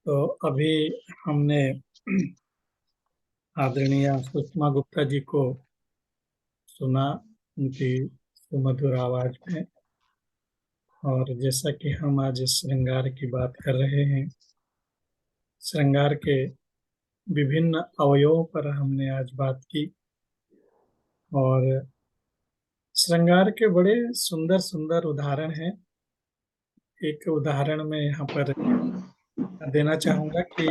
तो अभी हमने आदरणीय सुषमा गुप्ता जी को सुना, उनकी सुमधुर आवाज में। और जैसा कि हम आज श्रृंगार की बात कर रहे हैं, श्रृंगार के विभिन्न अवयवों पर हमने आज बात की। और श्रृंगार के बड़े सुंदर सुंदर उदाहरण हैं। एक उदाहरण मैं यहाँ पर देना चाहूंगा कि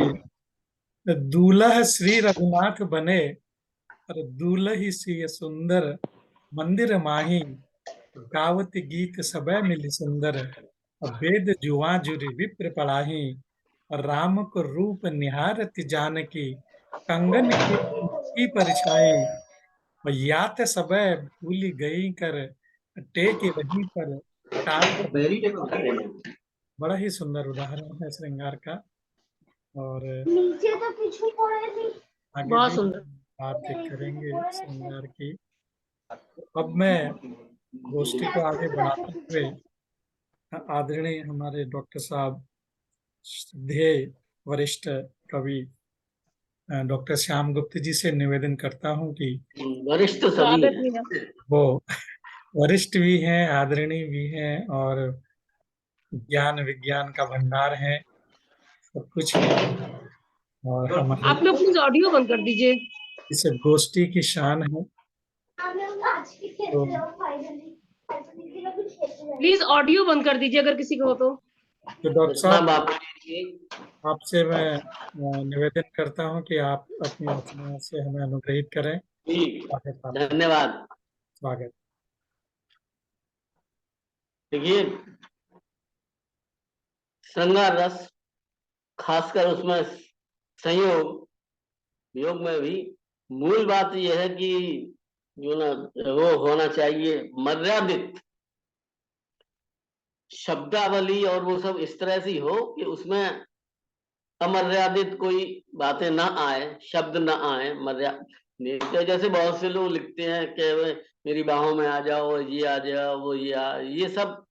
दूल्हा श्री रघुनाथ बने और दूल्ही सी सुंदर मंदिर माही, गावत गीत सबे मिली सुंदर, वेद जुआ जुरी विप्र पढ़ाही, और राम को रूप निहारत जानकी, कंगन की परछाई, और यात सबे भूली गई कर, टेक वहीं पर टाल। बड़ा ही सुंदर उदाहरण है श्रृंगार का। और नीचे तो पीछे पड़े थी। आगे बहुत भी सुंदर। बात करेंगे श्रृंगार की। अब मैं गोष्ठी को आगे बढ़ाते हुए आदरणीय हमारे डॉक्टर साहब, श्रद्धेय वरिष्ठ कवि डॉक्टर श्याम गुप्त जी से निवेदन करता हूं कि वरिष्ठ सभी हैं। वो वरिष्ठ भी हैं, आदरणीय भी हैं, और ज्ञान विज्ञान का भंडार है, सब कुछ है। और हमारे आप लोग प्लीज ऑडियो बंद कर दीजिए। इस गोष्ठी की शान है। तो प्लीज ऑडियो बंद कर दीजिए अगर किसी को हो तो। डॉक्टर साहब, आपसे मैं निवेदन करता हूं कि आप अपनी रचना से हमें अनुग्रहित करें। धन्यवाद। स्वागत। देखिए, श्रृंगार रस, खासकर उसमें संयोग योग में भी मूल बात यह है कि जो ना वो होना चाहिए मर्यादित शब्दावली, और वो सब इस तरह से हो कि उसमें अमर्यादित कोई बातें ना आए, शब्द ना आए। मर्यादा जैसे बहुत से लोग लिखते हैं कि मेरी बाहों में आ जाओ, ये आ जाओ, वो ये सब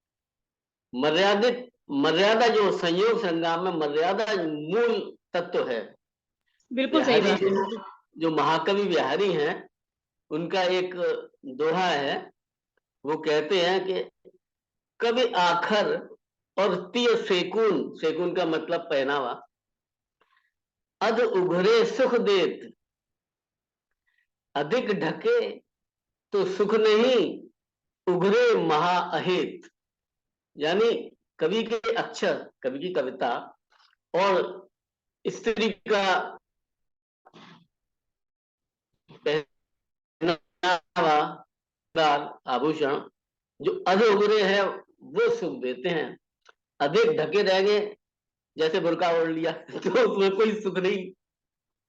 मर्यादित, मर्यादा जो संयोग श्रृंगार में मर्यादा मूल तत्व है। बिल्कुल सही बात है। जो महाकवि बिहारी हैं, उनका एक दोहा है। वो कहते हैं कि कवि आखर और तिय सेकून, सेकून का मतलब पहनावा, अध उघरे सुख देत, अधिक ढके तो सुख नहीं, उघरे महा अहित। यानी कवि के अक्षर, कवि की कविता और स्त्री का पहनावा, आभूषण जो अध उघरे है वो सुख देते हैं, अधिक ढके रहेंगे जैसे बुर्का ओढ़ लिया तो उसमें कोई सुख नहीं।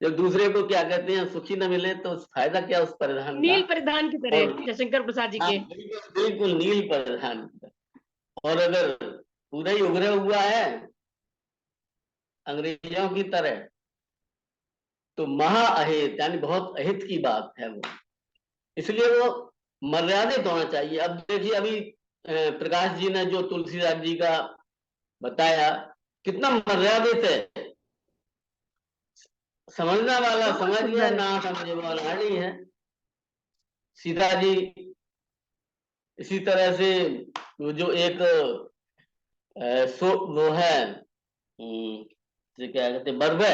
जब दूसरे को क्या कहते हैं सुखी न मिले तो फायदा क्या उस परिधान का। नील परिधान की तरह जयशंकर प्रसाद जी के। बिल्कुल नील परिधान। और अगर पूरा ही उभरे हुआ है अंग्रेजों की तरह तो महा अहित, यानी बहुत अहित की बात है वो। इसलिए वो मर्यादित होना चाहिए। अब देखिए, अभी प्रकाश जी ने जो तुलसीदास जी का बताया कितना मर्यादित है। समझने वाला समझ गया, ना समझे वाला नहीं है। सीता जी इसी तरह से वो जो एक वो है, क्या कहते हैं, बरवे,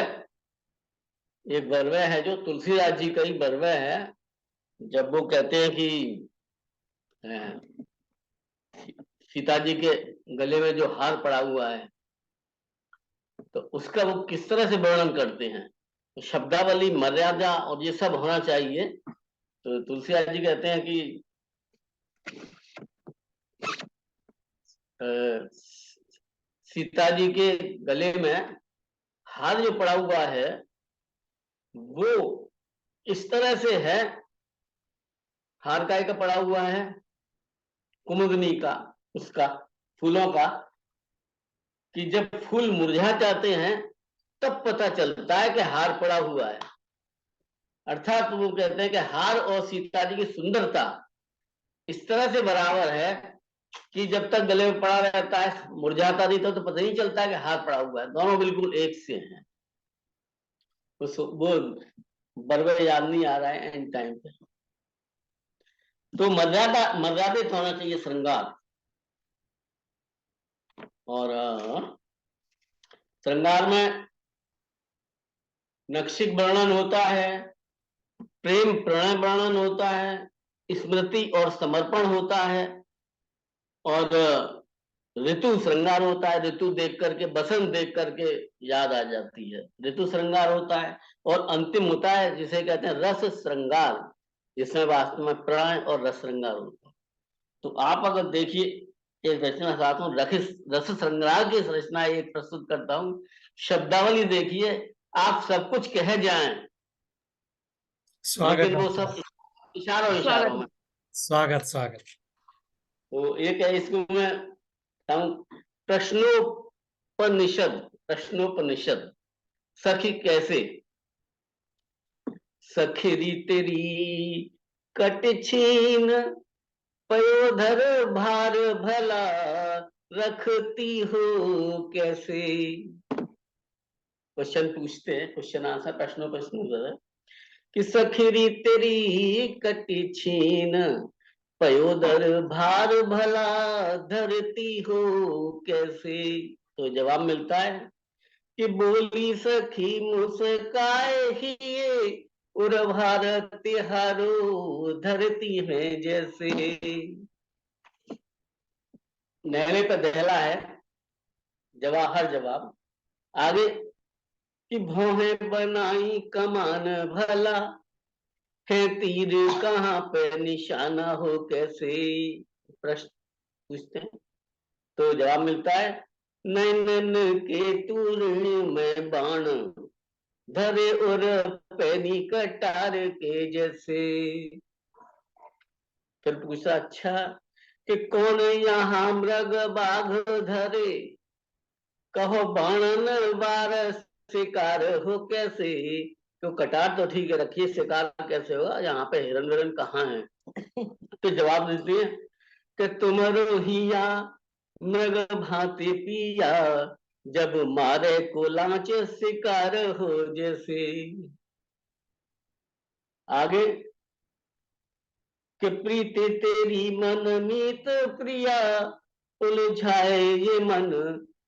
एक बरवे है जो तुलसीदास जी का ही बरवे है। जब वो कहते हैं कि सीता जी के गले में जो हार पड़ा हुआ है, तो उसका वो किस तरह से वर्णन करते हैं। तो शब्दावली, मर्यादा और ये सब होना चाहिए। तो तुलसीदास जी कहते हैं कि सीता जी के गले में हार जो पड़ा हुआ है वो इस तरह से है, हार काय का पड़ा हुआ है, कुमुदनी का, उसका फूलों का, कि जब फूल मुरझा जाते हैं तब पता चलता है कि हार पड़ा हुआ है। अर्थात वो कहते हैं कि हार और सीता जी की सुंदरता इस तरह से बराबर है कि जब तक गले में पड़ा रहता है, मुरझाता नहीं तो पता नहीं चलता कि हाथ पड़ा हुआ है, दोनों बिल्कुल एक से हैं। वो बरबर याद नहीं आ रहा है एंड टाइम पे। तो मर्यादित होना चाहिए श्रृंगार। और श्रृंगार में नक्शिक वर्णन होता है, प्रेम प्रणय वर्णन होता है, स्मृति और समर्पण होता है, और ऋतु श्रृंगार होता है। ऋतु देख करके, बसंत देख करके याद आ जाती है, ऋतु श्रृंगार होता है। और अंतिम होता है जिसे कहते हैं रस श्रृंगार, जिसमें वास्तव में प्रणय और रस श्रृंगार होता है। तो आप अगर देखिए, एक रचना साथ में रस श्रृंगार की रचना एक प्रस्तुत करता हूं। शब्दावली देखिए, आप सब कुछ कह जाएं, स्वागत लेकिन वो सब इशारों स्वागत में। स्वागत स्वागत। तो एक है, इसको मैं प्रश्नोपनिषद। सखी कैसे, सखीरी तेरी कट छीन, पयोधर भार भला रखती हो कैसे। क्वेश्चन पूछते हैं, क्वेश्चन आंसर, प्रश्न कि सखीरी तेरी कटी छीन, पयोदर भार भला धरती हो कैसे। तो जवाब मिलता है कि बोली सखी मुस्काए ही, उर भारत तिहारो धरती में जैसे। नहले पर दहला है जवाहर जवाब। आगे कि भौहें बनाई कमान भला, है तीर कहाँ पे निशाना हो कैसे। प्रश्न पूछते हैं, तो जवाब मिलता है नैनन के तूर्ण में बाण, धरे और पैनी कटार के जैसे। फिर पूछा, अच्छा कि कौन यहाँ मृग बाघ धरे, कहो बाणन बार शिकार हो कैसे। तो कटार तो ठीक है रखिए, शिकार कैसे होगा, यहाँ पे हिरन विरन कहाँ है। तो जवाब देते हैं कि तुमरो हिया मृग भांति पिया, जब मारे को लांच शिकार हो जैसे। आगे कि प्रीति तेरी मन मीत प्रिया, उलझाए ये मन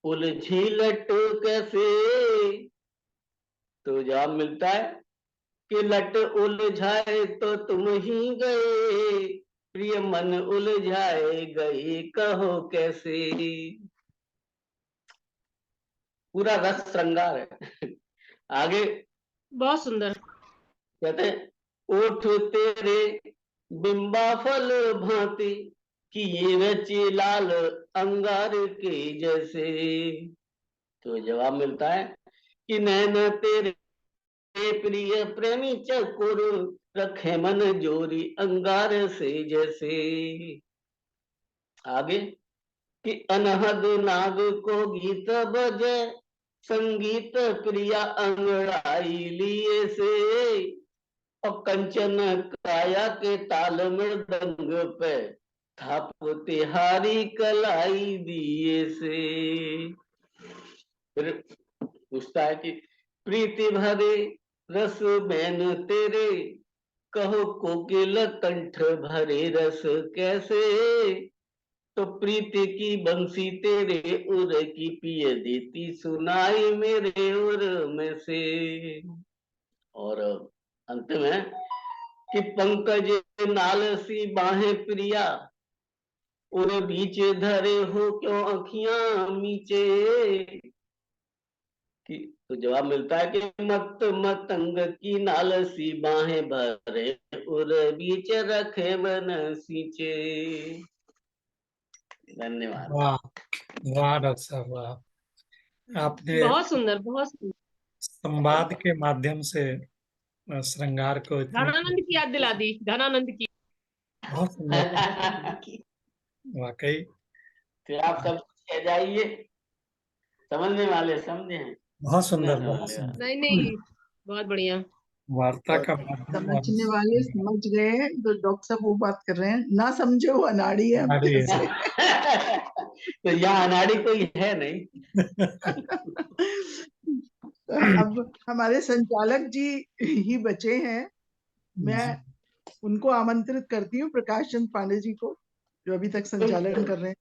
उलझी लट कैसे। तो जवाब मिलता है कि लट उलझाए तो तुम ही गए, प्रिय मन उलझाए गई कहो कैसे। पूरा रस श्रृंगार है। आगे बहुत सुंदर। कहते हैं ओठ तेरे बिंबा फल भांति, कि ये रचे लाल अंगार के जैसे। तो जवाब मिलता है कि नैन तेरे प्रिय प्रेमी चकोर, रखे मन जोरी अंगार से जैसे। आगे कि अनहद नाग को गीत बजे, संगीत प्रिया अंगड़ाई लिए से, और कंचन काया के ताल मृदंग पे, थाप तिहारी कलाई दिए से। फिर पूछता है कि प्रीति भरे रस मैन तेरे, कहो कोकिल कंठ भरे रस कैसे। तो प्रीति की बंसी तेरे उर की पिय देती, सुनाई मेरे उर में से। और अंत में कि पंकज नाल सी बाहें प्रिया, उर बीच धरे हो क्यों अखियां मीचे। कि तो जवाब मिलता है कि मत मतंग की नाल सी बाहें भरे, उर बीच रखे मन सींचे। धन्यवाद। वाह वाह डॉक्टर साहब वाह। आपने बहुत सुंदर, बहुत सुंदर। संवाद के माध्यम से श्रृंगार को इतनी धनानंद की याद दिला दी, धनानंद की। बहुत सुंदर वाकई। फिर आप सब कह जाइए, समझने वाले समझे हैं, बहुत न सुंदर बहुत समझने वाले। सुंदर। नहीं नहीं, बहुत बढ़िया। वार्ता और का माध्यम और समझने वाले समझ गए हैं, तो डॉक्टर साहब वो बात कर रहे हैं, ना समझे वो अनाड़ी है, हम अनाड़ी है। कैसे तो यहाँ अनाड़ी कोई है नहीं। अब हमारे संचालक जी ही बचे हैं, मैं उनको आमंत्रित करती हूँ, प्रकाश चंद पांडे जी को, जो अभी तक संचालन कर रहे हैं,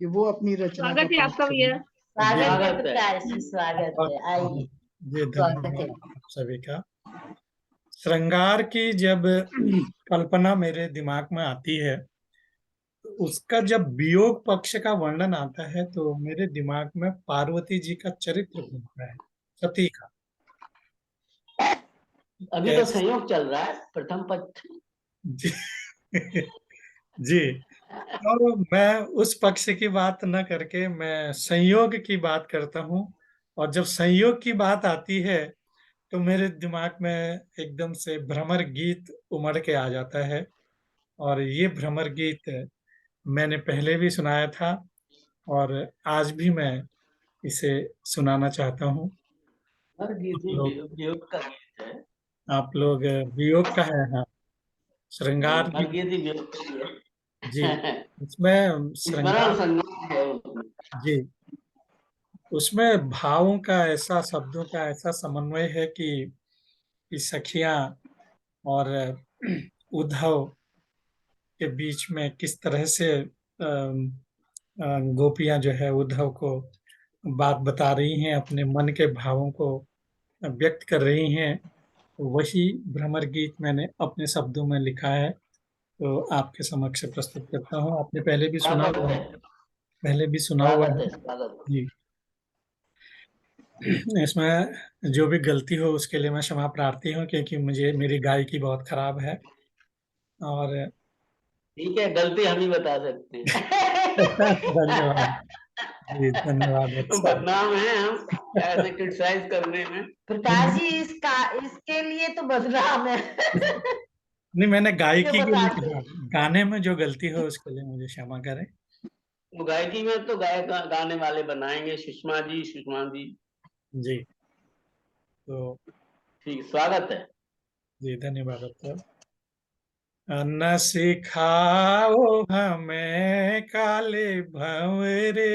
कि वो अपनी रचना का स्वागत है पाठ आपका करें। भैया। स्वागत है स्वागत है। प्रकाश जी, स्वागत है, आइए। जी स्वागत है। धन्यवाद आप सभी का। श्रृंगार की जब कल्पना मेरे दिमाग में आती है, तो उसका जब वियोग पक्ष का वर्णन आता है तो मेरे दिमाग में पार्वती जी का चरित्र घूमता है, सती का। अभी तो संयोग चल रहा है, प्रथम पक्ष। जी जी, तो मैं उस पक्ष की बात न करके मैं संयोग की बात करता हूँ। और जब संयोग की बात आती है तो मेरे दिमाग में एकदम से भ्रमर गीत उमड़ के आ जाता है। और ये भ्रमर गीत मैंने पहले भी सुनाया था और आज भी मैं इसे सुनाना चाहता हूँ। हर गीत ही वियोग का गीत है। आप लोग वियोग का है, हाँ, श्रृंगार हर गीत। गीत ही वियोग का ही जी, है। इसमें स्मरण श्रृंगार, संगम है उसमें। जी, उसमें भावों का ऐसा, शब्दों का ऐसा समन्वय है कि सखियां और उद्धव के बीच में किस तरह से गोपियां जो है उद्धव को बात बता रही हैं, अपने मन के भावों को व्यक्त कर रही हैं। वही भ्रमर गीत मैंने अपने शब्दों में लिखा है, तो आपके समक्ष प्रस्तुत करता हूँ। आपने पहले भी सुना स्वागत हुआ है, है, पहले भी सुना हुआ स्वागत है। है, स्वागत है। जी, इसमें जो भी गलती हो उसके लिए मैं क्षमा प्रार्थी हूँ, क्योंकि मुझे मेरी गायकी बहुत खराब है। और ठीक है, गलती हम ही बता सकते हैं। धन्यवाद जी, धन्यवाद। अच्छा, बदनाम है हम ऐसे क्रिटिसाइज करने में। प्रकाश जी, इसके लिए तो बदनाम है। नहीं, मैंने जो गायकी के लिए बताते कहा, गाने में जो गलती हो उसके लिए मुझे क्षमा करें। तो गायकी में तो गायक गाने वाले बनाएंगे, सुषमा जी। जी, तो ठीक, स्वागत है। जी धन्यवाद। अच्छा, न सिखाओ हमें काले भंवरे,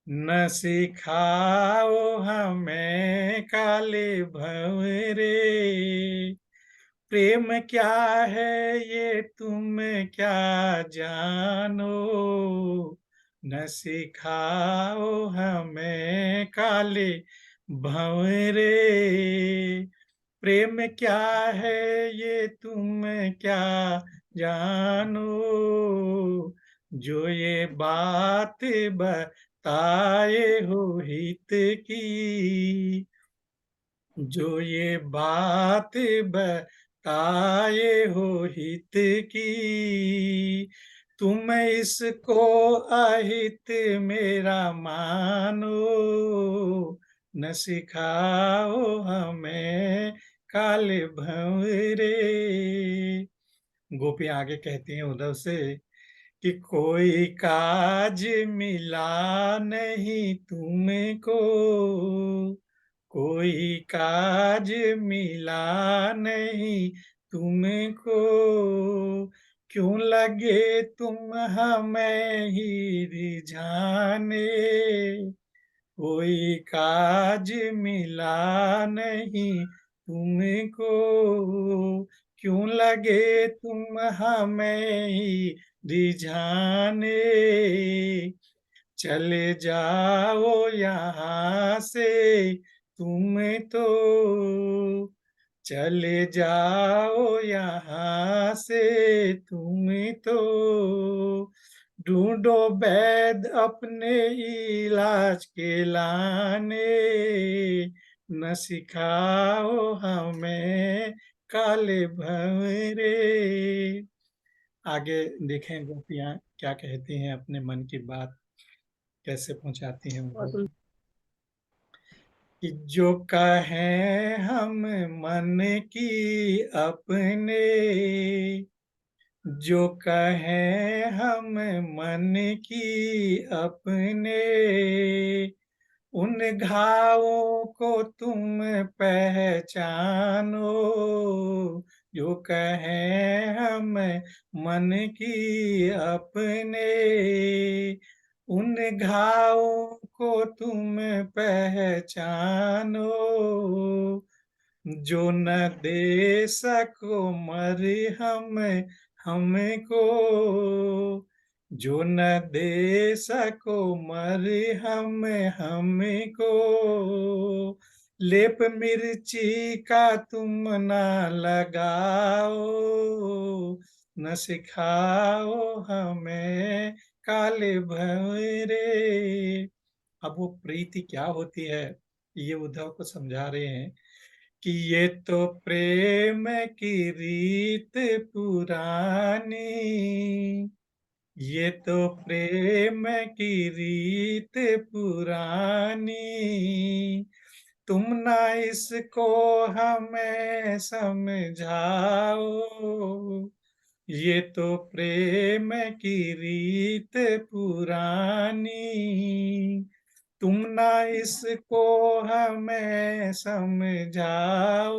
न सिखाओ हमें काले भंवरे, प्रेम क्या है ये तुम क्या जानो, न सिखाओ हमें काले भंवरे, प्रेम क्या है ये तुम क्या जानो, जो ये बात बताए हो हित की, जो ये बात बताए हो हित की, तुम इसको अहित मेरा मानो, न सिखाओ हमें काले भंवरे। गोपियां आगे कहती हैं उद्धव से कि कोई काज मिला नहीं तुमको, कोई काज मिला नहीं तुमको, क्यों लगे तुम हमें ही रिझाने, कोई काज मिला नहीं तुमको, क्यों लगे तुम हमें ही रिझाने, चले जाओ यहाँ से तुम तो, चले जाओ यहाँ से तुम तो, ढूंढो वैद अपने इलाज के लाने, न सिखाओ हमें काले भंवरे। आगे देखें गोपियां क्या कहती हैं, अपने मन की बात कैसे पहुंचाती हैं बहुत उनको। सुंदर। कि जो कहें हम मन की अपने, जो कहें हम मन की अपने, उन घावों को तुम पहचानो, जो कहें हम मन की अपने। उन घावों को तुम पहचानो, जो न दे सको मरहम हमको, जो न दे सको मरहम हमको। लेप मिर्ची का तुम न लगाओ, न सिखाओ हमें काले भंवरे। अब वो प्रीति क्या होती है, ये उद्धव को समझा रहे हैं कि ये तो प्रेम की रीत पुरानी, ये तो प्रेम की रीत पुरानी। तुम ना इसको हमें समझाओ, ये तो प्रेम की रीत पुरानी। तुम ना इसको हमें समझाओ,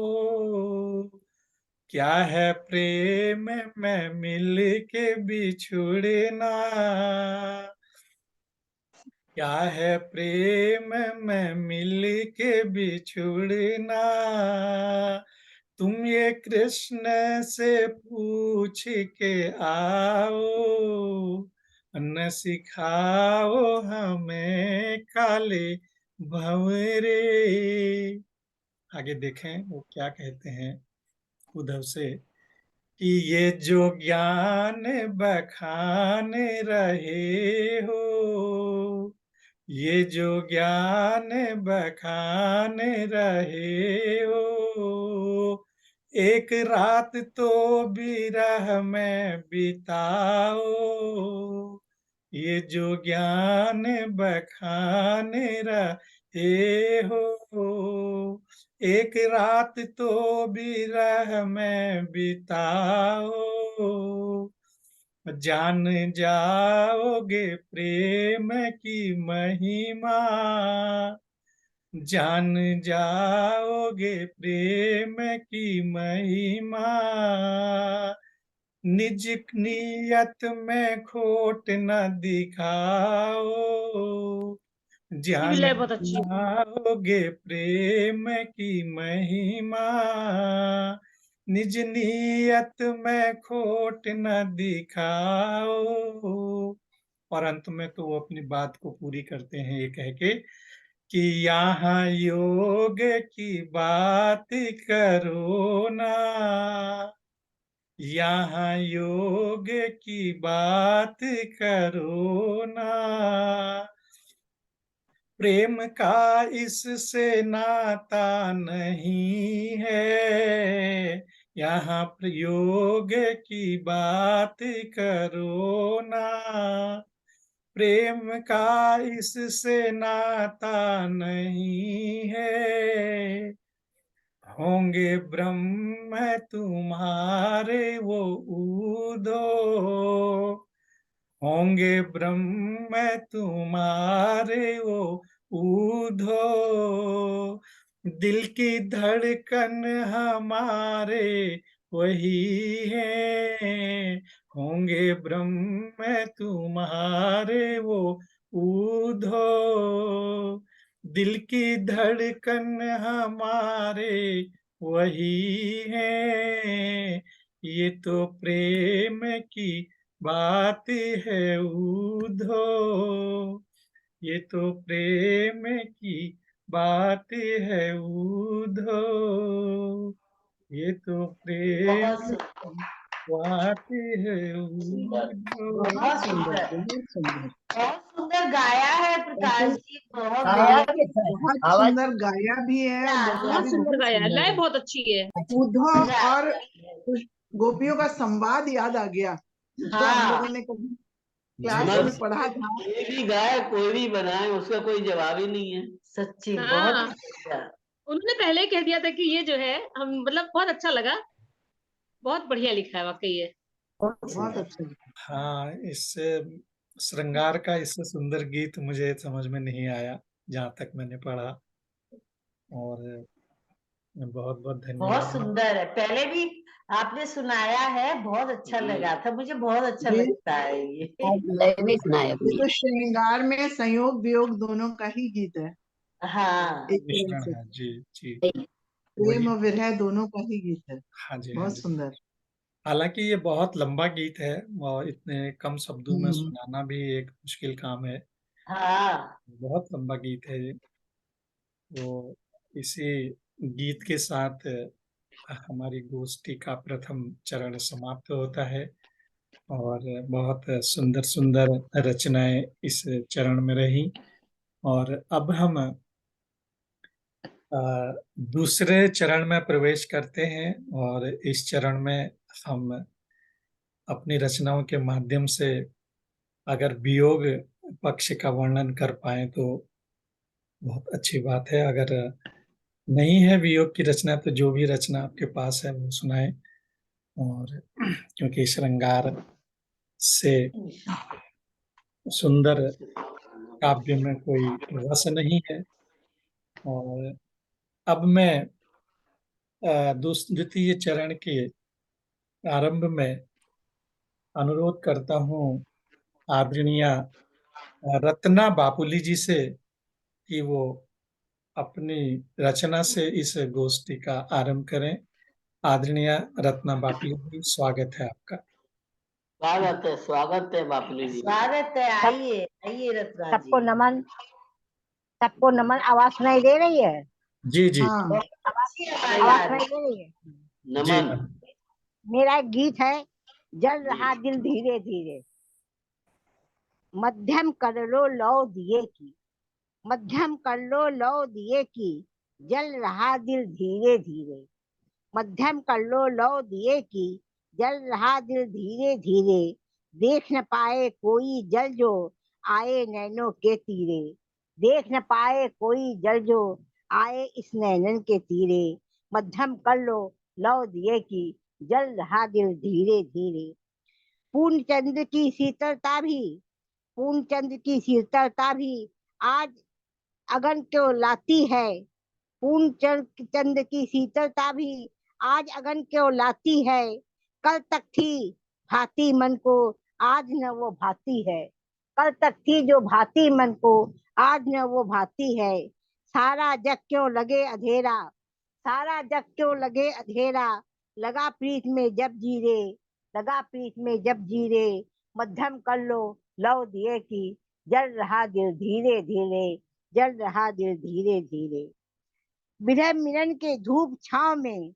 क्या है प्रेम में मिल के बिछुड़ना, क्या है प्रेम में मिल के बिछुड़ना। तुम ये कृष्ण से पूछ के आओ, न सिखाओ हमें काले भंवरे। आगे देखें वो क्या कहते हैं उद्धव से कि ये जो ज्ञान बखान रहे हो, ये जो ज्ञान बखान रहे हो, एक रात तो विरह में बिताओ। ये जो ज्ञान बखान रहे हो, एक रात तो विरह में बिताओ। जान जाओगे प्रेम की महिमा, जान जाओगे प्रेम की महिमा। निज नियत में खोट न दिखाओ, जान विलय बहुत अच्छी है। जाओगे प्रेम की महिमा। निज नियत में खोट न दिखाओ। और अंत में तो वो अपनी बात को पूरी करते हैं ये कह के कि यहाँ योग की बात करो ना, यहाँ योग की बात करो ना। प्रेम का इससे नाता नहीं है, यहाँ योग की बात करो ना। प्रेम का इससे नाता नहीं है, होंगे ब्रह्म तुम्हारे वो ऊधो, होंगे ब्रह्म तुम्हारे वो ऊधो। दिल की धड़कन हमारे वही है, होंगे ब्रह्म तुम्हारे वो ऊधो। दिल की धड़कन हमारे वही है, ये तो प्रेम की बात है ऊधो, ये तो प्रेम की बात है ऊधो, ये तो प्रेम बहुत सुंदर, की बात है सुंदर। ऊधो। बहुत सुंदर, बहुत सुंदर, बहुत सुंदर गाया है प्रकाश जी, बहुत गाया बढ़िया। कैसा है? बहुत आवाज सुंदर गाया भी है और हाँ, गया बहुत भी सुंदर बहुत गाया है, सुंदर लय है। बहुत अच्छी है। उद्धव गा- और गोपियों का संवाद याद आ गया, जो हम हाँ, लोगों ने कभी क्लास जी। में पढ़ा था। कोई भी गाय कोई भी बनाए उसका कोई जवाब ही नहीं है। सच्ची बहुत हाँ, ही बढ़िया। उन्होंने पहले कह दिया था कि ये जो है हम मतलब बहुत अच्छा लगा, बहुत बढ़िया लिखा है वाकई ये। बहुत अच्छा लगा। हाँ, इससे श्रृंगार का इससे सुंदर गीत मुझे समझ में नहीं आया। जहाँ तक मैंने पढ़ा। और बहुत बहुत बहुत धन्यवाद। सुंदर है, पहले भी आपने सुनाया है, बहुत अच्छा लगा था, मुझे बहुत अच्छा ये लगता है ये। नहीं सुनाया ये तो श्रृंगार में संयोग वियोग दोनों का ही गीत है, हाँ एक तरह मिश्रण से है। जी जी। प्रेम वही। और विरह दोनों का ही गीत है। हाँ जी, हाँ बहुत जी। सुंदर। हालांकि ये बहुत लंबा गीत है और इतने कम शब्दों में हम्म। सुनाना भी एक मुश्किल काम है। हाँ बहुत लंबा गीत है ये। वो इसी गीत के साथ हमारी गोष्ठी का प्रथम चरण समाप्त होता है। और बहुत सुंदर सुंदर रचनाएं इस चरण में रही। और अब हम अ, दूसरे चरण में प्रवेश करते हैं। और इस चरण में हम अपनी रचनाओं के माध्यम से अगर वियोग पक्ष का वर्णन कर पाए तो बहुत अच्छी बात है। अगर नहीं है वियोग की रचना तो जो भी रचना आपके पास है वो सुनाए। और क्योंकि श्रृंगार से सुंदर काव्य में कोई रस नहीं है। और अब मैं द्वितीय चरण के आरंभ में अनुरोध करता हूँ आदरणीय रत्ना बापुली जी से कि वो अपनी रचना से इस गोष्ठी का आरंभ करें। आदरणीय रत्ना बापुली जी, स्वागत है आपका। स्वागत है बापली जी। स्वागत है, आइए आइए रत्ना सबको जी। नमन, सबको नमन। आवाज सुनाई दे रही है? जी जी। हाँ आवाज सुनाई दे रही है? जी नमन। मेरा एक गीत है, जल रहा दिल धीरे धीरे, मध्यम कर लो लौ दिए की, मध्यम कर लो लौ दिए की, जल रहा दिल धीरे धीरे, मध्यम कर लो लौ दिए की, जल रहा दिल धीरे धीरे, देख न पाए कोई जल जो आए नैनों के तीरे, देख न पाए कोई जल जो आए इस नैनन के तीरे, मध्यम कर लो लौ दिए की, जल रहा दिल धीरे धीरे। पूर्ण चंद्र की शीतलता भी, पूर्ण चंद्र की शीतलता भी आज अगन को लाती है, पूर्ण चंद्र की शीतलता भी आज अगन को लाती है, कल तक थी भांति मन को आज न वो भाती है, कल तक थी जो भांति मन को आज न वो भाती है, सारा जग क्यों लगे अंधेरा, सारा जग क्यों लगे अंधेरा, लगा प्रीत में जब जीरे, लगा प्रीत में जब जीरे, मध्यम कर लो लौ दिए की, जल रहा दिल धीरे धीरे, जल रहा दिल धीरे धीरे। विरह मिलन के धूप छाव में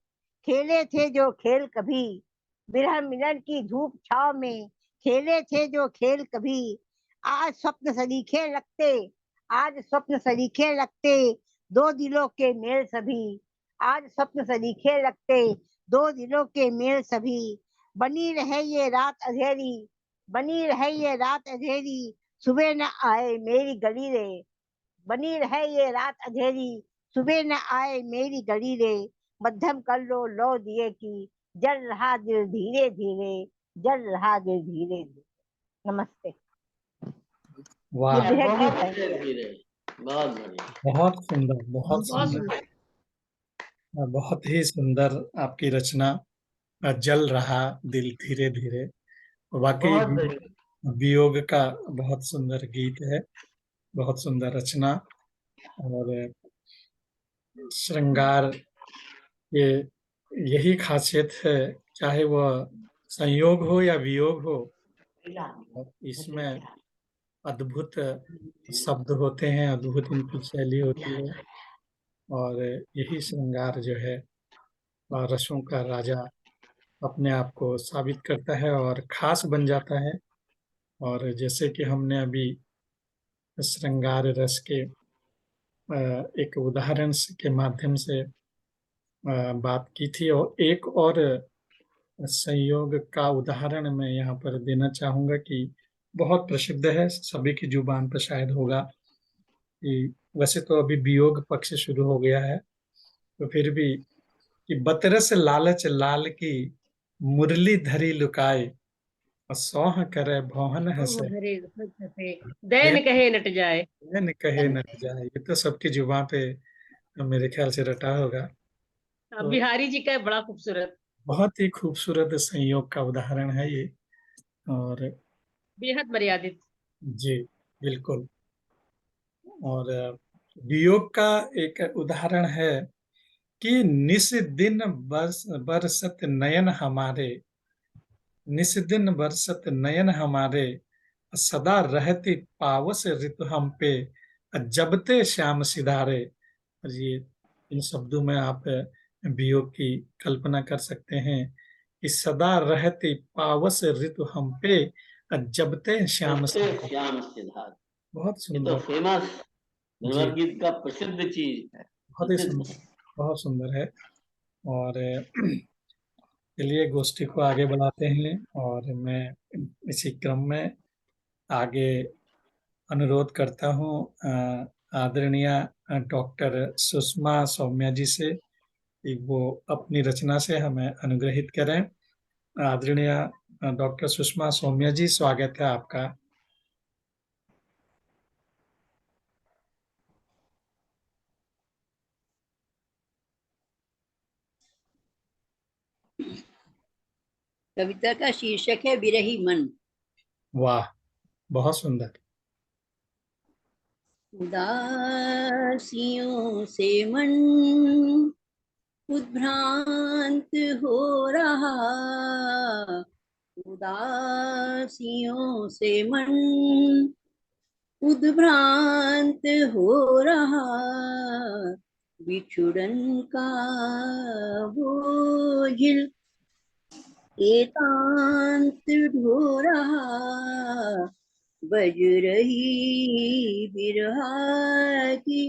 खेले थे जो खेल कभी, विरह मिलन की धूप छाव में खेले थे जो खेल कभी, आज स्वप्न सरीखे लगते, आज स्वप्न सरीखे लगते, दो दिलों के मेल सभी, आज स्वप्न सरीखे लगते, दो दिलों के मेल सभी, बनी रहे ये रात अंधेरी, बनी रहे ये रात अंधेरी, सुबह न आए मेरी गली रे, बनी रहे ये रात अंधेरी, सुबह न आए मेरी गली रे, मध्यम कर लो लौ दिए की, जल रहा दिल धीरे धीरे, जल रहा दिल धीरे धीरे। नमस्ते। ये वाह, विरह बहुत गीत है। धीरे धीरे। बहुत बढ़िया। बहुत सुंदर, बहुत बहुत सुंदर, सुंदर। बहुत ही सुंदर आपकी रचना जल रहा दिल धीरे धीरे। वाकई बहुत बढ़िया। वियोग का बहुत सुंदर गीत है, बहुत सुंदर रचना। और श्रृंगार ये यही खासियत है, चाहे वह संयोग हो या वियोग हो, इसमें अद्भुत शब्द होते हैं, अद्भुत इनकी शैली होती है। और यही श्रृंगार जो है रसों का राजा अपने आप को साबित करता है और खास बन जाता है। और जैसे कि हमने अभी श्रृंगार रस के एक उदाहरण के माध्यम से बात की थी, और एक और संयोग का उदाहरण मैं यहाँ पर देना चाहूंगा कि बहुत प्रसिद्ध है, सभी की जुबान पर शायद होगा कि वैसे तो अभी वियोग पक्ष शुरू हो गया है, तो फिर भी कि बतरस लालच लाल की मुरली धरी लुकाए, असौह करे भौहन हंसे, हरे हंसे, दैन कहे नट जाए। न कहे न जाए। ये तो सबकी जुबान पे मेरे ख्याल से रटा होगा। तो बिहारी जी का है, बड़ा खूबसूरत, बहुत ही खूबसूरत संयोग का उदाहरण है ये। और बेहद मर्यादित। जी बिल्कुल। और वियोग का एक उदाहरण है कि निस दिन बरसत नयन हमारे, निस दिन बरसत नयन हमारे, सदा रहती पावस ऋतु हम पे, जबते श्याम सिधारे। और ये इन शब्दों में आप वियोग की कल्पना कर सकते हैं कि सदा रहती पावस ऋतु हम पे, जबते श्याम सबसे सिधारे। श्याम सिद्धार्थ, बहुत ये तो सुंदर। फेमस जी निर्मल गीत का प्रसिद्ध चीज है, बहुत ही प्रसिद्ध। सुंदर, बहुत सुंदर है। और चलिए गोष्ठी को आगे बढ़ाते हैं। और मैं इसी क्रम में आगे अनुरोध करता हूँ आदरणीय डॉक्टर सुषमा सौम्या जी से कि वो अपनी रचना से हमें अनुग्रहित करें। आदरणीय डॉक्टर सुषमा सौम्या जी, स्वागत है आपका। कविता का शीर्षक है विरही मन। वाह, बहुत सुंदर। उदासियों से मन उद्भ्रांत हो रहा, उदासियों से मन उद्भ्रांत हो रहा, बिछुड़न का बोझिल एकांत ढो रहा, बज रही बिरहा की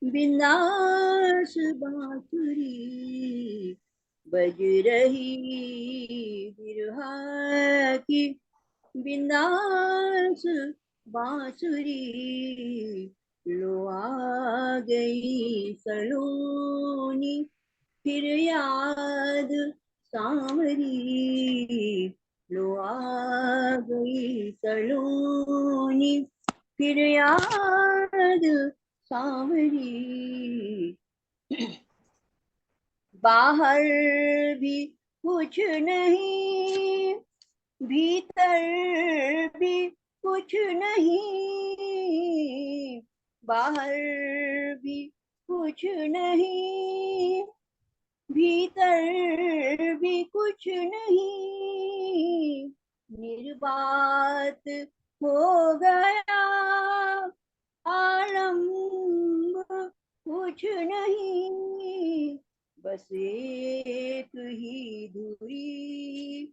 बिंदास बांसुरी, बज रही बिरहा की बिंदास बांसुरी, लो आ गई सलोनी फिर याद सांवरी, लो आ गई सलोनी फिर याद सांवरी। बाहर भी कुछ नहीं, भीतर भी कुछ नहीं, बाहर भी कुछ नहीं, भीतर भी कुछ नहीं, निर्बात हो गया आलम कुछ नहीं, बस एक ही दूरी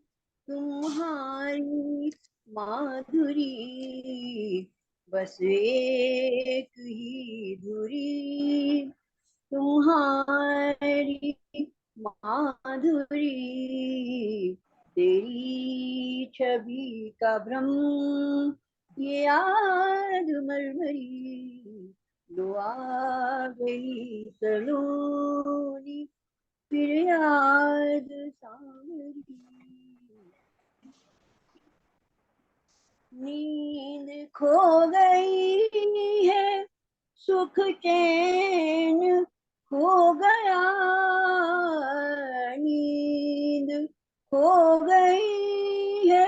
तुम्हारी माधुरी, बस एक ही दूरी तुम्हारी माधुरी, तेरी छवि का भ्रम ये याद मरमरी, लो आ गई सलोनी फिर याद सांवरी। नींद खो गई है सुख चैन खो गया, नींद खो गई है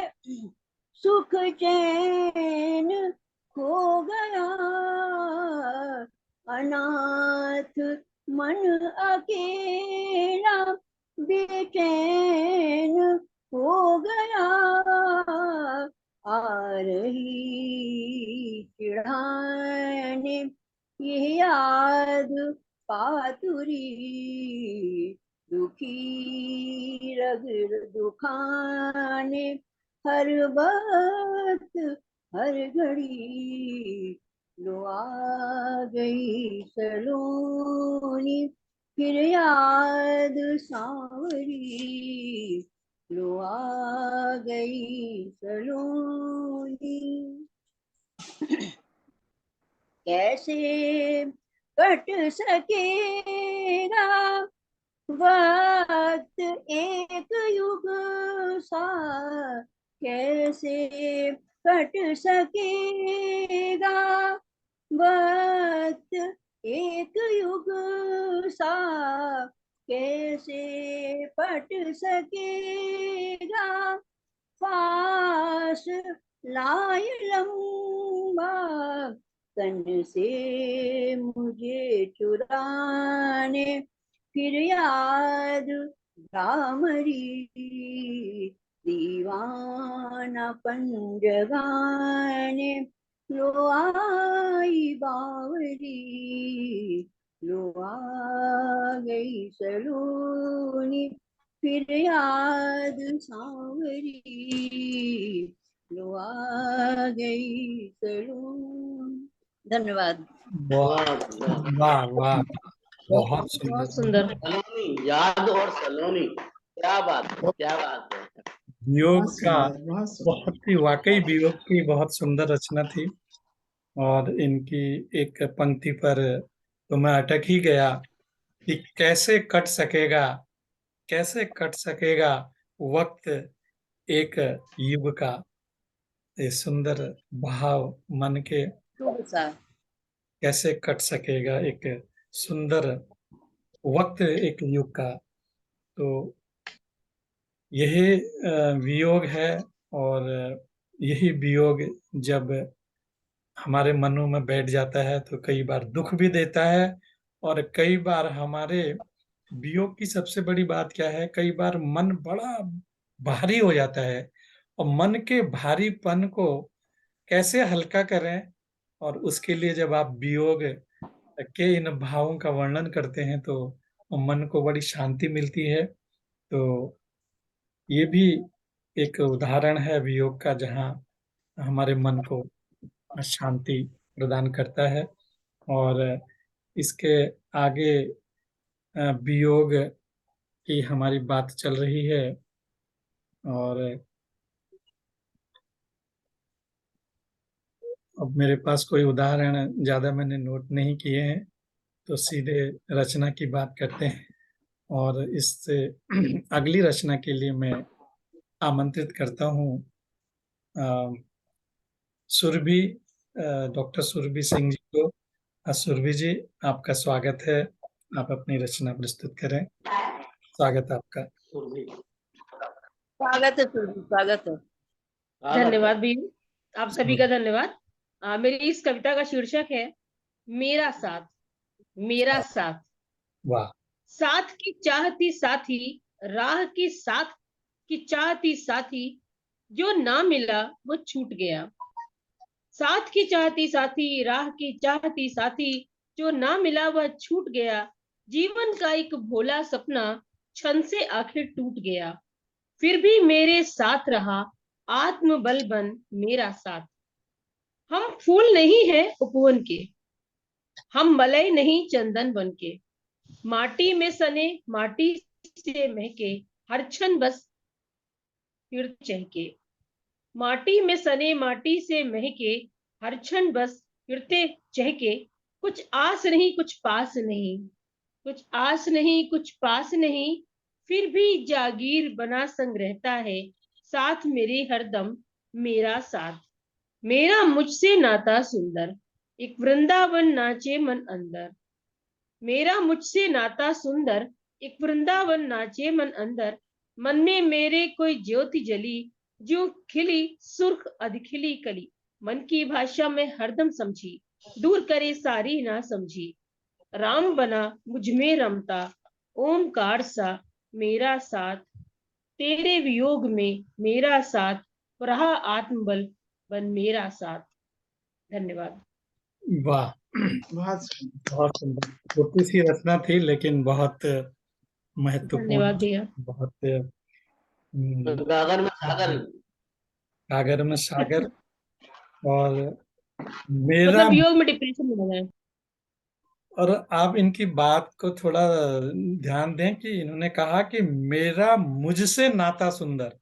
सुख चैन खो गया, अनाथ मन अकेला बेचैन हो गया, आ रही चिढ़ाने ये याद पातुरी, दुखी रग दुखाने हर वक्त हर घड़ी, लो आ गई सलोनी फिर याद सांवरी, लो आ गई सलोनी। कैसे कट सकेगा वक्त एक युग सा, कैसे कट सकेगा वक्त एक युग सा, कैसे पट सकेगा पास लाए लंबा, तन से मुझे चुराने फिर याद भ्रामरी, दीवाना पन जगाने लो आई बावरी, लो आ गई सलोनी फिर याद सांवरी, लो आ गई सलोनी। धन्यवाद। वाह वाह वाह, बहुत बहुत सुंदर। सुंदर। सलोनी, याद और सलोनी, क्या बात है, क्या बात है। वियोग बहुत का सुंदर, बहुत सुंदर। बहुत ही, वाकई वियोग की बहुत सुंदर रचना थी। और इनकी एक पंक्ति पर तो मैं अटक ही गया कि कैसे कट सकेगा वक्त एक युग का। ये सुंदर भाव मन के, शुभ सा। कैसे कट सकेगा एक सुंदर वक्त एक युग का। तो यही वियोग है। और यही वियोग जब हमारे मनों में बैठ जाता है तो कई बार दुख भी देता है। और कई बार हमारे वियोग की सबसे बड़ी बात क्या है, कई बार मन बड़ा भारी हो जाता है। और मन के भारीपन को कैसे हल्का करें, और उसके लिए जब आप वियोग के इन भावों का वर्णन करते हैं तो मन को बड़ी शांति मिलती है। तो ये भी एक उदाहरण है वियोग का, जहाँ हमारे मन को शांति प्रदान करता है। और इसके आगे वियोग की हमारी बात चल रही है। और अब मेरे पास कोई उदाहरण ज्यादा मैंने नोट नहीं किए हैं, तो सीधे रचना की बात करते हैं। और इससे अगली रचना के लिए मैं आमंत्रित करता हूँ सुरभि, डॉक्टर सुरभि सिंह जी को। सुरभि जी, आपका स्वागत है। आप अपनी रचना प्रस्तुत करें। स्वागत है आपका। सुरभि, स्वागत है सुरभि, स्वागत है। धन्यवाद भैया, आप सभी का धन्यवाद। मेरी इस कविता का शीर्षक है मेरा साथ। मेरा साथ। वाह। साथ की चाहती साथी, राह की साथ की चाहती साथी, जो ना मिला वो छूट गया। साथ की चाहती साथी, राह की चाहती साथी, जो ना मिला वह छूट गया। जीवन का एक भोला सपना क्षण से आखिर टूट गया। फिर भी मेरे साथ रहा आत्मबल बन मेरा साथ। हम फूल नहीं है उपवन के, हम मलय नहीं चंदन बन के, माटी में सने माटी से महके, हर क्षण बस फिर चहके। माटी में सने माटी से महके, हर क्षण बस फिरते चहके। कुछ आस नहीं कुछ पास नहीं, कुछ आस नहीं कुछ पास नहीं, फिर भी जागीर बना संग रहता है साथ मेरे हरदम मेरा साथ। मेरा मुझसे नाता सुंदर, एक वृंदावन नाचे मन अंदर। मेरा मुझसे नाता सुंदर, एक वृंदावन नाचे मन अंदर। मन में मेरे कोई ज्योति जली, जो खिली सुर्ख अधखिली कली। मन की भाषा में हरदम समझी, दूर करे सारी ना समझी। राम बना मुझ में रमता, ओमकार सा मेरा साथ। तेरे वियोग में मेरा साथ, रहा आत्मबल बन मेरा साथ। धन्यवाद। वाह, बहुत सुंदर। बहुत सुंदर। छोटी सी रचना थी लेकिन बहुत महत्वपूर्ण, धन्यवाद भैया। बहुत गागर में सागर। सागर में सागर। और मेरा, मतलब वियोग में डिप्रेशन में है। और आप इनकी बात को थोड़ा ध्यान दें कि इन्होंने कहा कि मेरा मुझसे नाता सुंदर।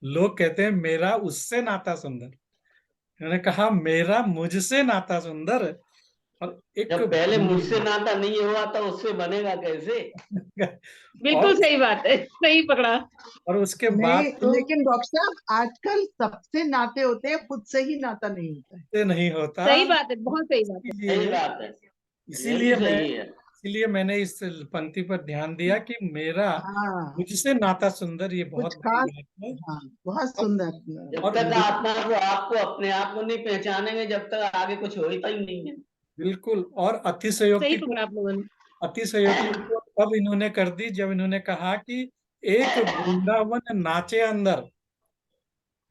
लोग कहते हैं मेरा उससे नाता सुंदर, इन्होंने कहा मेरा मुझसे नाता सुंदर। और एक जब पहले मुझसे नाता नहीं हुआ तो उससे बनेगा कैसे? बिल्कुल और सही बात है, सही पकड़ा। और उसके बाद नहीं, तो लेकिन डॉक्टर साहब आजकल सबसे नाते होते हैं, खुद से ही नाता नहीं होता है। से नहीं होता। सही बात है, बहुत सही बात है। सही इसीलिए बात है, ये भी इसीलिए मैं सही है। इसीलिए मैंने इस पंक्ति पर ध्यान दिया कि मेरा हाँ, मुझसे नाता सुंदर, ये कुछ बहुत बड़ी खास। बात है। हाँ, बहुत और, सुंदर। जब और तक आत्मा को आपको अपने आप को नहीं पहचानेंगे, जब तक आगे कुछ होता ही नहीं है। बिल्कुल। और सही पकड़ा आप लोगों ने। अतिशयोक्ति तो तब इन्होंने कर दी जब इन्होंने कहा कि एक वृंदावन नाचे अंदर,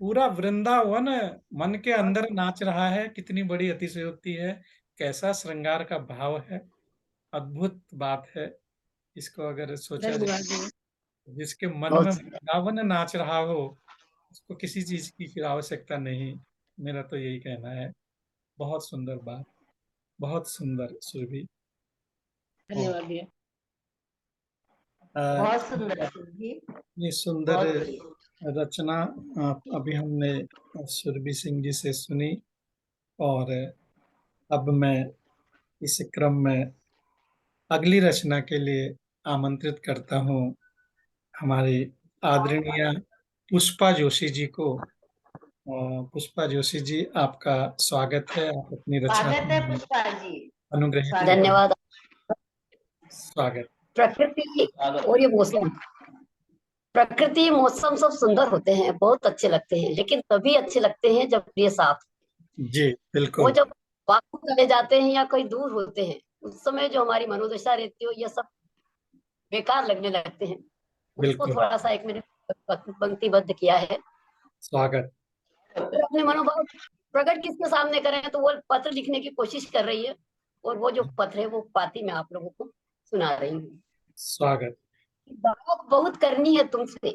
पूरा वृंदावन मन के अंदर नाच रहा है। कितनी बड़ी अतिशयोक्ति है, कैसा श्रृंगार का भाव है, अद्भुत बात है। इसको अगर सोचा जाए, धन्यवाद। जिसके मन में बहुत सुंदर। वृंदावन नाच रहा हो, उसको किसी चीज की फिर आवश्यकता नहीं। मेरा तो यही कहना है। बहुत सुंदर बात, बहुत सुंदर सुरभि। और धन्यवाद भैया। बहुत सुंदर सुरभि, ये सुंदर बहुत बढ़िया। रचना अभी हमने सुरभि सिंह जी से सुनी। और अब मैं इस क्रम में अगली रचना के लिए आमंत्रित करता हूँ हमारी आदरणीय पुष्पा जोशी जी को। पुष्पा जोशी जी, आपका स्वागत है। आप अपनी रचना स्वागत है पुष्पा जी, अनुग्रहित स्वागत है। कीजिए। धन्यवाद। स्वागत। प्रकृति स्वागत और ये मौसम, प्रकृति मौसम सब सुंदर होते हैं, बहुत अच्छे लगते हैं, लेकिन तभी अच्छे लगते हैं जब ये साथ। जी वो बिल्कुल। जब बाहर चले जाते हैं या कहीं दूर होते हैं, उस समय जो हमारी मनोदशा रहती हो, ये सब बेकार लगने लगते हैं। उसको बिल्कुल। थोड़ा सा एक मैंने पंक्तिबद्ध किया है। स्वागत। और अपने मनोभाव प्रकट किसके सामने करें, तो वो पत्र लिखने की कोशिश कर रही है, और वो जो पत्र है वो पाती मैं आप लोगों को सुना रही हूँ। स्वागत। बात बहुत करनी है तुमसे,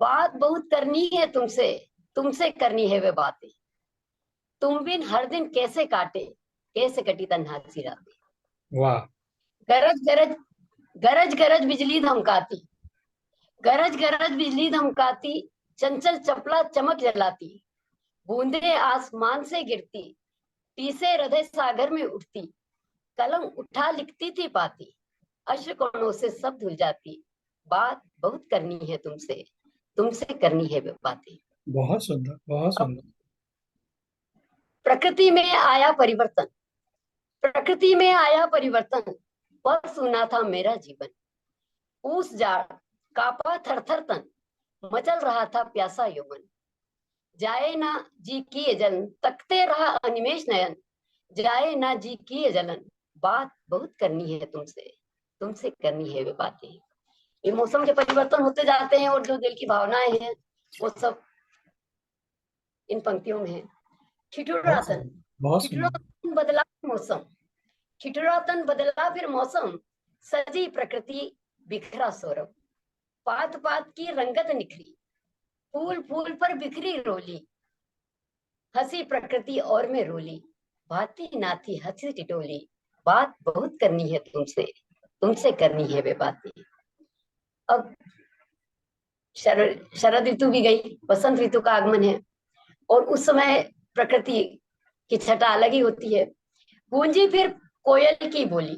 बात बहुत करनी है तुमसे, तुमसे करनी है वे बातें। तुम बिन हर दिन कैसे काटे, कैसे कटी तन्हासी रातें। वाह। गरज गरज, गरज गरज बिजली धमकाती, गरज गरज बिजली धमकाती, चंचल चपला चमक जलाती, बूंदे आसमान से गिरती, पीसे हृदय सागर में उठती, कलम उठा लिखती थी पाती, अश्र कोणों से सब धुल जाती। बात बहुत करनी है तुमसे, तुमसे करनी है वे बातें। बहुत सुंदर, बहुत अब सुंदर। प्रकृति में आया परिवर्तन, प्रकृति में आया परिवर्तन, पर सुना था मेरा जीवन। पूस जाड़ कापा थर थर तन, मचल रहा था प्यासा यौवन। जाए ना जी की जलन, तकते रहा अनिमेष नयन, जाए ना जी की जलन। बात बहुत करनी है तुमसे, तुमसे करनी है वे बातें। ये मौसम के परिवर्तन होते जाते हैं, और जो दिल की भावनाएं हैं वो सब इन पंक्तियों में है। बहुत ठिठुरातन, सुंदर, बहुत सुंदर। ठिठुरातन बदला मौसम, ठिठुरातन बदला फिर मौसम, सजी प्रकृति बिखरा सौरभ। पात पात की रंगत निखरी, फूल फूल पर बिखरी रोली, हंसी प्रकृति और में रोली, भाती नाती हंसी टिटोली। बात बहुत करनी है तुमसे, तुमसे करनी है वे बातें। अब शरद ऋतु भी गई, बसंत ऋतु का आगमन है, और उस समय प्रकृति की छटा अलग ही होती है। गूंजी फिर कोयल की बोली,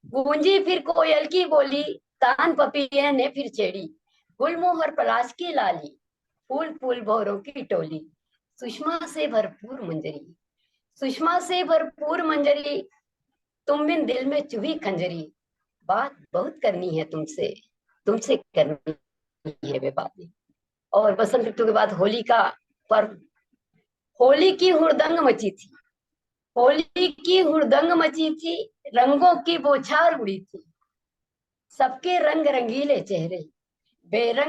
गूंजी फिर कोयल की बोली, तान पपीहे ने फिर छेड़ी, गुलमोहर पलाश की लाली, फूल फूल भौरों की टोली, सुषमा से भरपूर मंजरी, सुषमा से भरपूर मंजरी, तुम बिन दिल में चुभी खंजरी। बात बहुत करनी है तुमसे, तुमसे करनी है वे बातें। और बसंत ऋतु के बाद होली का पर्व, होली की हुड़दंग मची थी, होली की हुड़दंग मची थी, रंगों की बौछार उड़ी थी, सबके रंग रंगीले चेहरे, बेरंग